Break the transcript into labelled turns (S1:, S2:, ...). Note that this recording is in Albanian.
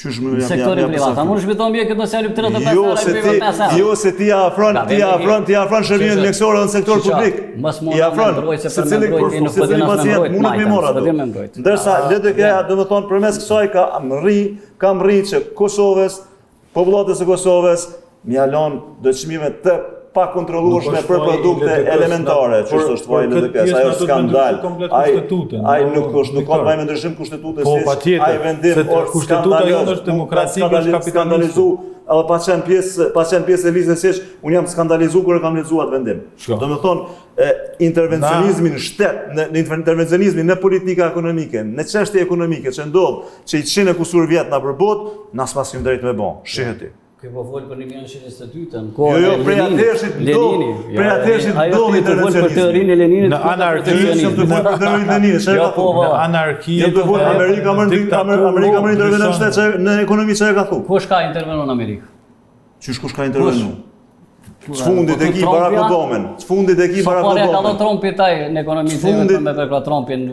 S1: Sektorin privat, a mund shpjeton mje këtë nëse 35
S2: Jo, se ti afron shërbimet mjekësore në sektor publik. I afron secili pacient mundet me marr ato. Ndërsa LDK-ja, domethënë përmes kësaj kam rri që Kosovës, popullatës së Kosovës mja lën dëçmime të pa kontrollueshme për produkte elementare, që është vaj LDK-s, ajo skandal. Ai nuk ka të bëjë me ndryshim kushtetutës, ai vendim
S3: kushtetuta jonë është demokratike, është kapitalizu.
S2: Edhe pa qenë pjesë e listës së unë jam skandalizuar kur e kam lexuar atë vendim. Domethënë intervencionizmi në shtet, në intervencionizmin në politika ekonomike, në çështje ekonomike që ndodh, që i 100 e kusur vjet na përbot, na s'pasim drejt me bë. Shiheti.
S1: Po folë për 1922-ën.
S2: Jo, prej atërshit do
S1: intervencionizmi. Për teorinë e Leninit,
S3: në anarki,
S1: në
S3: anarki,
S2: Amerika më intervenon në ekonomi çfarë ka thënë?
S1: Kush ka intervenuar në Amerikë?
S2: Kush ka intervenuar? Çfundit e ki Barack Obama.
S1: Ka dhënë Trumpi taj në ekonomi me Trumpin.